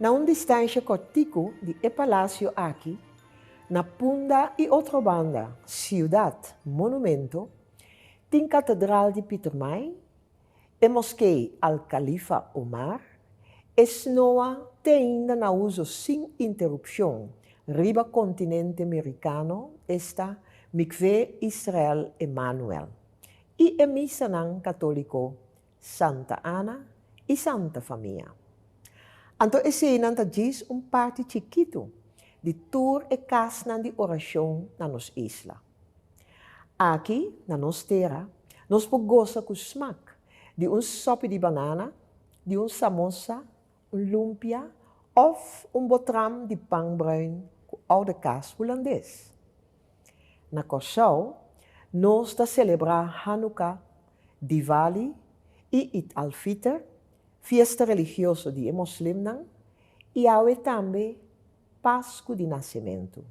Na uma distância cortico de El Palacio aqui, na punta e outra banda, Ciudad Monumento, tem Catedral de Peter May, e Mosquei Al-Khalifa Omar, e Snoa tem ainda na uso sem interrupção, riba continente americano, esta Mikveh Israel Emmanuel, e a missa católico Santa Ana e Santa Família. Então, esse nanta diz parte chiquito de tour e casa de oração na nossa isla. Aqui, na nossa terra, nós podemos com smack de sopa de banana, de samosa, lumpia ou botram de pão bruin com oude kaas holandês. Na Curaçao, nós celebrar Hanukkah, Diwali e Eid al-Fitr, festa religiosa de muslimos, e também Páscoa de Nascimento.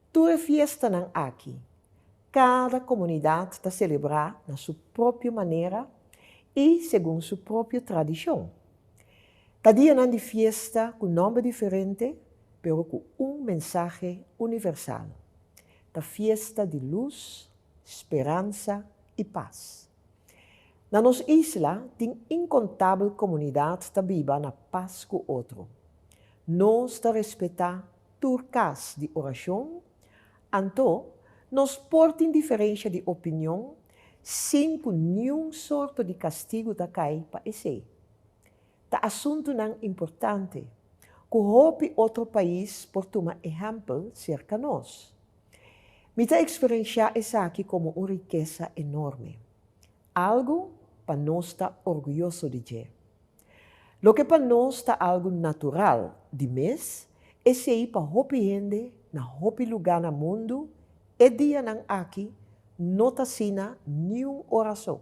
Toda festa aqui, cada comunidade celebra na sua própria maneira e segundo sua própria tradição. Cada dia de festa com nome diferente, mas com mensagem universal. Da festa de luz, esperança e paz. Na nossa isla, tem incontável comunidade que vive na paz com o outro. Nós respeitamos turcas de oração, então, nós portamos diferença de opinião, sem que nenhum sorte de castigo da cai para esse. O assunto não importante, que houve outro país por tomar exemplo cerca de nós. Minha experiência é aqui como uma riqueza enorme. Algo para nós estar orgulhoso de ter. Lo que para nós está algo natural de mês, é ir para hopi gente, na hopi lugar no mundo, e dia não aqui, não está sina nenhuma oração.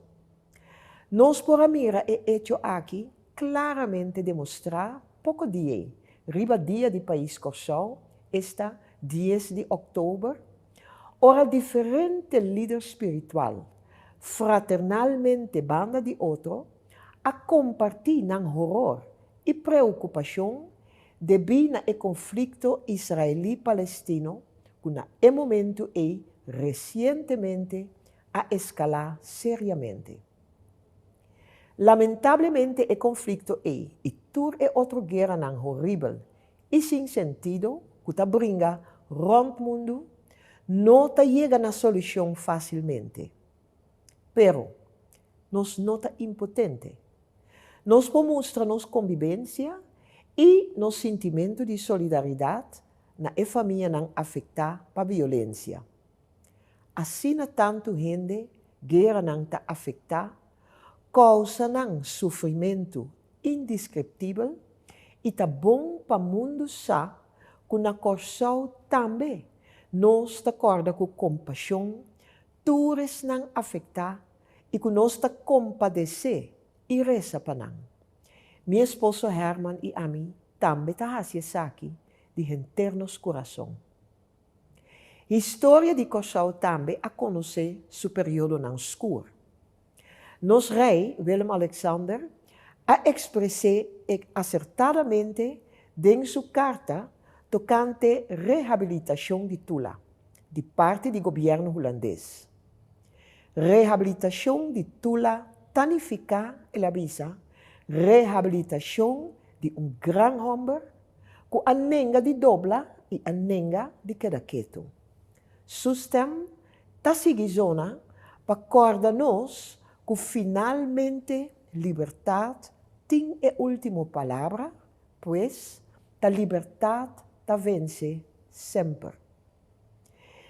Nós por mira é hecho aqui, claramente demonstrar, pouco dia, riba dia de país Curaçao, está 10 de outubro, ora diferente líder espiritual, fraternalmente banda de outro, a compartilhar ng horror e preocupação devido ao conflito israeli-palestino, que no momento recentemente a escalar seriamente. Lamentavelmente, o conflito e toda outra guerra horrível e sem sentido que brinca rond o mundo, não chega na solução facilmente. Pero, nós não está impotente. Nós mostrar nossa convivência e nosso sentimento de solidariedade na família não afetada para violência. Assim, tanto gente, guerra não está afetada, causa não sofrimento indescritível e está bom para o mundo saber que na Curaçao também nós acorda com compaixão, todos não afetados e que nós compadecer e reza para nós. Meu esposo Herman e a mim também está aqui de internos coração. História de Curaçao também a conhecer seu período não escuro. Nosso rei, Willem Alexander, a expressar acertadamente em sua carta tocante reabilitação de Tula, de parte do governo holandês. Reabilitação de Tula significa, ela avisa, reabilitação de grande homem que anenga de dobla e anenga de queda quieto. Sustem ta sigi zona para acordar-nos que finalmente liberdade tem a última palavra, pois a liberdade ta vence sempre.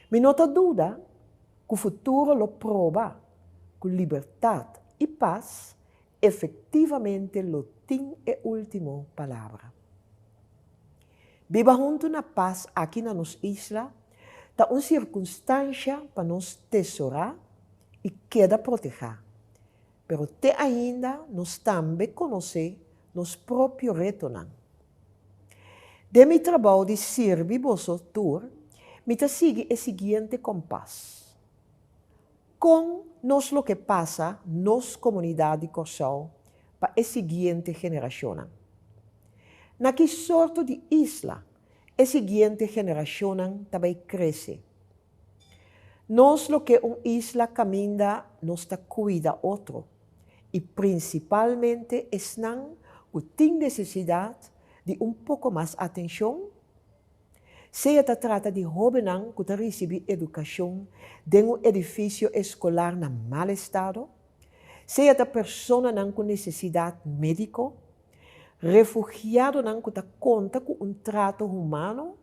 Me nota dúvida que o futuro lo prova que liberdade e paz efetivamente lo tem a última palavra. Viva junto na paz aqui na nossa isla, tá uma circunstância para nos tesourar e queda proteger. Pero ainda nós também conhecer nos próprios retos. De meu trabalho de servir vosso tour, me sigue o seguinte compasso. Com nós lo que passa nos comunidade Curaçao para a seguinte geração. na que sorto de isla a seguinte geração também cresce. Nós lo que isla caminha, nos ta cuida outro. E principalmente estão que tem necessidade de pouco mais atenção. Se trata de jovens que recebem educação de edifício escolar na mal estado, se pessoa com necessidade médica, refugiado que conta com trato humano,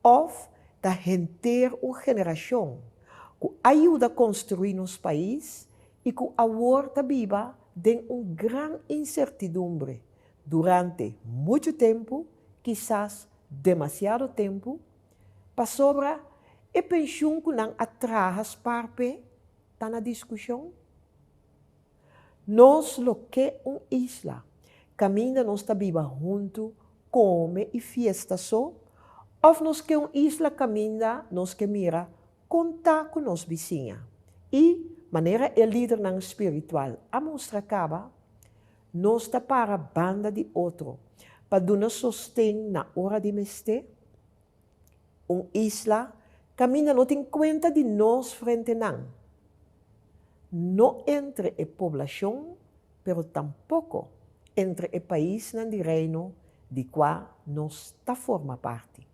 ou da gente geração que ajuda a construir nosso país e que agora viva de grande incertidumbre durante muito tempo, quizás demasiado tempo, para sobra e pensão que não atrás parte está na discussão. Nós, lo que isla, caminha nós está viva junto, come e fiesta só, ou nós que isla caminha, nós que mira, contar com nos vizinha. E, maneira é líder não espiritual, a mostra acaba, nós está para a banda de outro, para dar sostém na hora de mester. Isla caminha não tem conta de nós frente não. Não entre a população, pero tampouco entre o país no reino de qual nós está forma parte.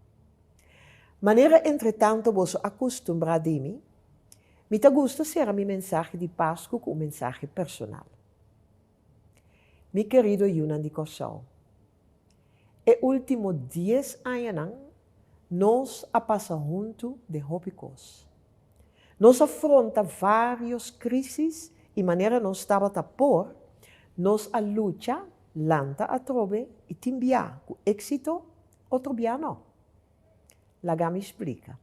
Maneira, entretanto, vos acostumbrar de mim, me gusta ser a minha mensagem de Páscoa com mensagem personal. Mi querido Yunan de Corsal, o último 10 anos, nós a passar junto de Hopicos. Nós afronta várias crises e maneira nós estava a pôr, nós a luta, lanta a trove e timbia com êxito, outro dia não. Laga me explica.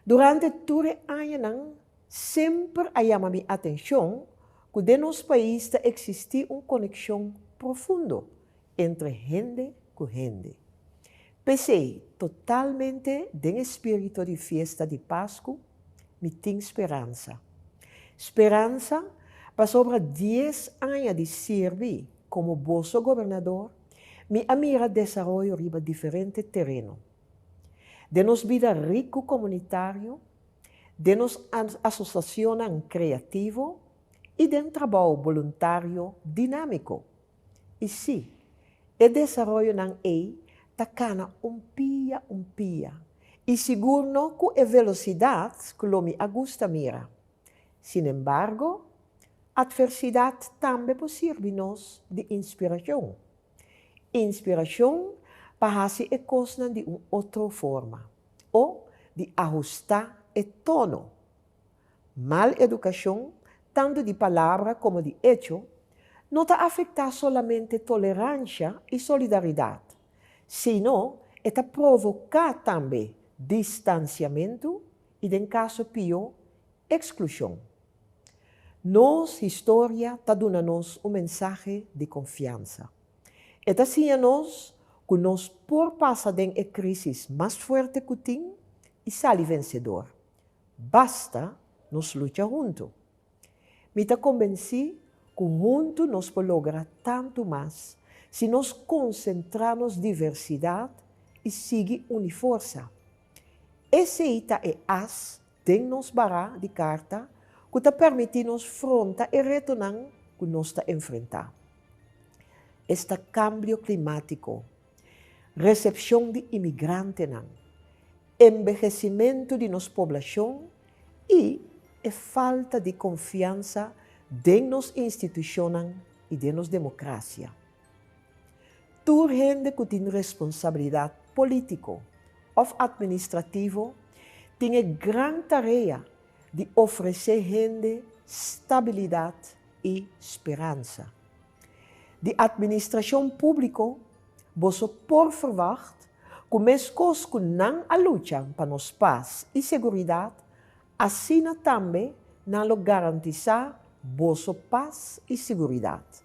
Durante todo ano, sempre a chama minha atenção que de nosso país existe uma conexão profunda entre gente com gente. Pensei totalmente no espírito de festa de Páscoa, me tem esperança. Esperança para sobre 10 anos de servir como bolso governador, me amira desenvolver riba diferente terreno. De nos vida rico comunitário, de nos associação criativo e de trabalho voluntário dinâmico. E sim, o desenvolvimento não é tacana pia. E seguro que a velocidade que me gusta mira. Sin embargo, a adversidade também pode servir-nos de inspiração. Inspiração para fazer a coisa de uma outra forma, ou de ajustar o tono. Mal educação, tanto de palavra como de hecho, não está afetar somente tolerância e solidariedade, sino está provocar também distanciamento e, em caso pior, exclusão. Nossa história está dando-nos mensagem de confiança. Está dizendo-nos que nós por passar de uma crise mais forte que tem e sair vencedor. Basta nos lutar juntos. Me está convencido que juntos nós podemos lograr tanto mais se nos concentrarmos diversidade e seguir uma força. Esse é as de nos barra de carta que está permitindo-nos frontar e retornar que nós está enfrentar. Este cambio climático, recepção de imigrantes, envejecimento de nossa população e a falta de confiança de nossas instituições e de nossa democracia. Toda gente que tem responsabilidade política ou administrativa tem a grande tarefa de oferecer gente estabilidade e esperança. De administração pública, você pode verwacht que mesmo coisas que não lutam para nos paz e segurança, assim também não garantizar vossa paz e segurança.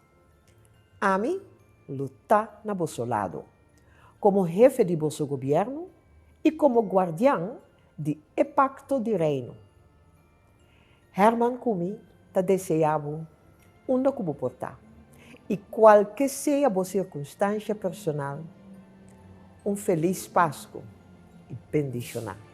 A mim, lutar na vosso lado, como jefe de vosso governo e como guardião de pacto de reino. Herman Kumi te desejava onde como portar. E qual que seja a circunstância personal, um feliz Páscoa e bendicionar.